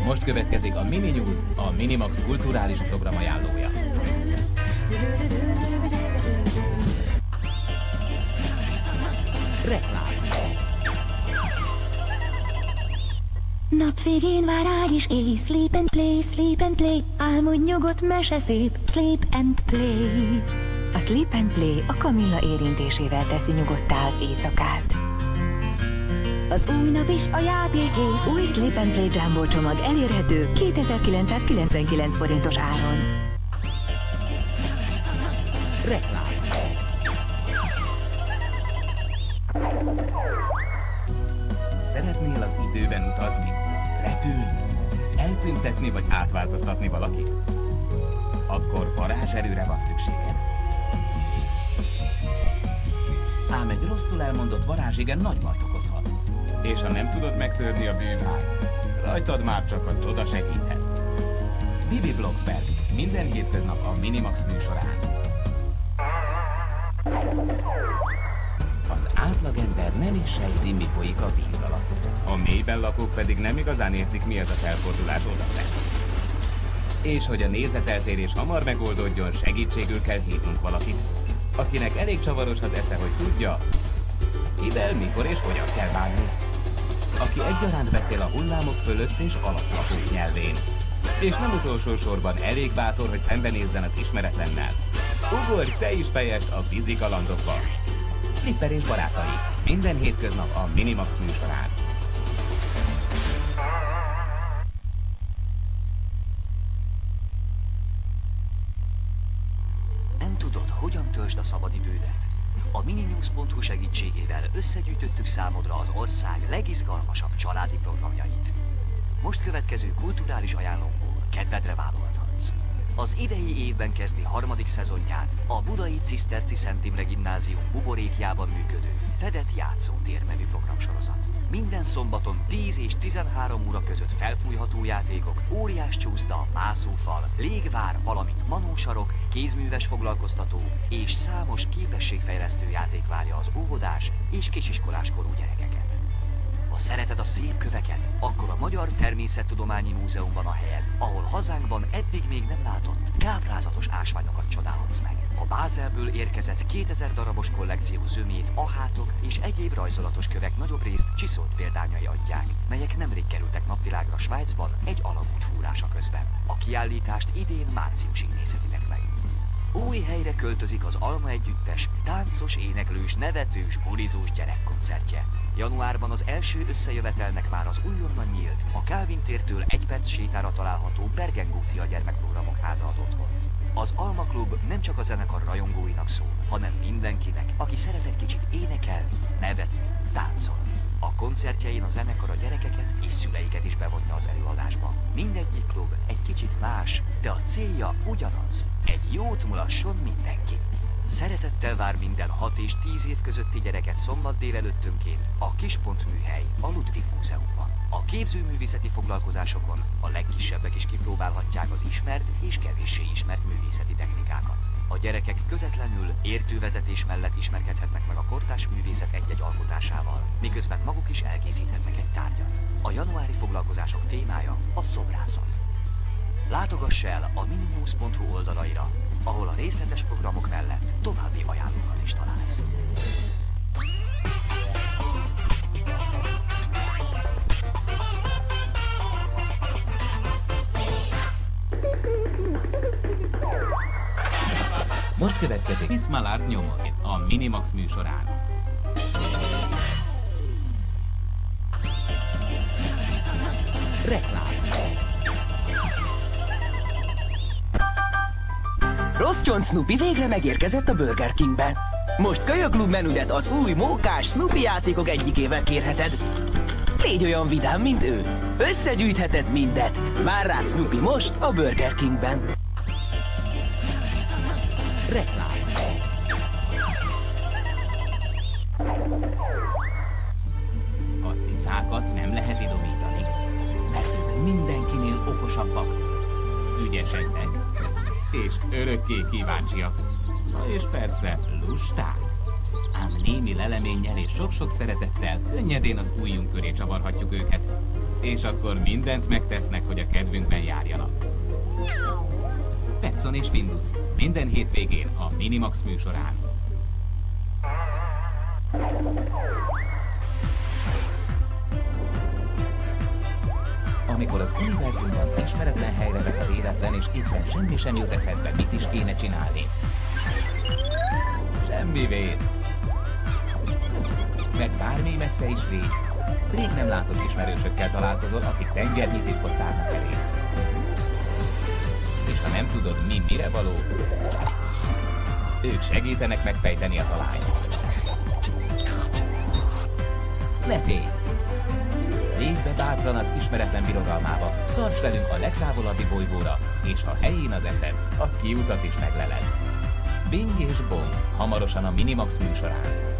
Most következik a Mini News, a Minimax kulturális program ajánlója. Reklám. Nap végén vár ágy és éj, sleep and play, sleep and play. Álmodj nyugodt, mese szép, sleep and play. A Sleep and Play a kamilla érintésével teszi nyugodttá az éjszakát. Az új nap is a játékész. Új Sleep and Play Jumbo csomag elérhető 2999 forintos áron. Reklám. Szeretnél az időben utazni, repülni, eltüntetni vagy átváltoztatni valakit? Akkor varázserőre van szükséged. Ám egy rosszul elmondott varázsigen nagy bajt okozhat. És ha nem tudod megtörni a bűvárt, rajtad már csak a csoda segíthet. Bibi Blocksberg, minden hétköznap a Minimax műsorán. Az átlagember nem is sejti, mi folyik a víz alatt. A mélyben lakók pedig nem igazán értik, mi ez a felfordulás odafent. És hogy a nézeteltérés hamar megoldódjon, segítségül kell hívnunk valakit, akinek elég csavaros az esze, hogy tudja, kivel, mikor és hogyan kell bánni. Aki egyaránt beszél a hullámok fölött és alatt lakók nyelvén. És nem utolsó sorban elég bátor, hogy szembenézzen az ismeretlennel. Ugorj te is fejest a fizikalandokba! Flipper és barátai, minden hétköznap a Minimax műsorán. Nem tudod, hogyan töltsd a szabadidődet? A mininews.hu segítségével összegyűjtöttük számodra az ország legizgalmasabb családi programjait. Most következő kulturális ajánlónkból kedvedre vállalhatsz. Az idei évben kezdi harmadik szezonját a Budai Ciszterci Szent Imre Gimnázium buborékjában működő Fedett Játszótér nevű programsorozat. Minden szombaton 10 és 13 óra között felfújható játékok, óriás csúszda, mászófal, légvár, valamint manósarok, kézműves foglalkoztató és számos képességfejlesztő játék várja az óvodás és kisiskolás korú gyerekeket. Ha szereted a szép köveket, akkor a Magyar Természettudományi Múzeumban a helyed, ahol hazánkban eddig még nem látott káprázatos ásványokat csodálhatsz meg. A Bázelből érkezett 2000 darabos kollekció zömét, ahátok és egyéb rajzolatos kövek nagyobb részt csiszolt példányai adják, melyek nemrég kerültek napvilágra Svájcban egy alagút fúrása közben. A kiállítást idén márciusig nézhetitek meg. Új helyre költözik az Alma Együttes táncos, éneklős, nevetős, bulizós gyerekkoncertje. Januárban az első összejövetelnek már az újonnan nyílt, a Kálvin tértől 1 perc sétára található Bergengócia gyermekprogramok háza ad otthont. Az Alma Klub nem csak a zenekar rajongóinak szól, hanem mindenkinek, aki szeret egy kicsit énekelni, nevetni, táncolni. A koncertjein a zenekar a gyerekeket és szüleiket is bevonja az előadásba. Mindegyik klub egy kicsit más, de a célja ugyanaz. Egy jót mulasson mindenki. Szeretettel vár minden 6 és 10 év közötti gyereket szombat délelőttönként a Kispont műhely, a Ludwig Múzeumban. A képzőművészeti foglalkozásokon a legkisebbek is kipróbálhatják az ismert és kevéssé ismert művészeti technikákat. A gyerekek kötetlenül, értővezetés mellett ismerkedhetnek meg a kortárs művészet egy-egy alkotásával, miközben maguk is elkészíthetnek egy tárgyat. A januári foglalkozások témája a szobrászat. Látogass el a mininews.hu oldalaira, ahol a részletes programok mellett további ajánlókat is találsz. Most következik Miss Mallard nyomot a Minimax műsorán. Reklám. Rossz John Snoopy végre megérkezett a Burger Kingbe. Most kölyöklub menüdet az új mókás Snoopy játékok egyikével kérheted. Légy olyan vidám, mint ő. Összegyűjtheted mindet. Vár rád Snoopy most a Burger Kingben. Reklám. A cicákat nem lehet idomítani, mert ők mindenkinél okosabbak, ügyesebbek és örökké kíváncsiak. És persze lusták. Ám némi leleménnyel és sok-sok szeretettel könnyedén az ujjunk köré csavarhatjuk őket. És akkor mindent megtesznek, hogy a kedvünkben járjanak. Petson és Findus. Minden hétvégén a Minimax műsorán. Amikor az univerzumban ismeretlen helyre vet a véletlen, és éppen semmi sem jut eszedbe, mit is kéne csinálni. Semmi vész. Mert bármi messze is rég, rég nem látott ismerősökkel találkozol, akik tengernyi titkot tárnak elé. És ha nem tudod, mi mire való, ők segítenek megfejteni a talányt. Ne félj! Lépj be bátran az ismeretlen birodalmába, tarts velünk a legtávolabbi bolygóra, és ha helyén az eszed, a kiutat is megleled. Bing és Bong, hamarosan a Minimax műsorán.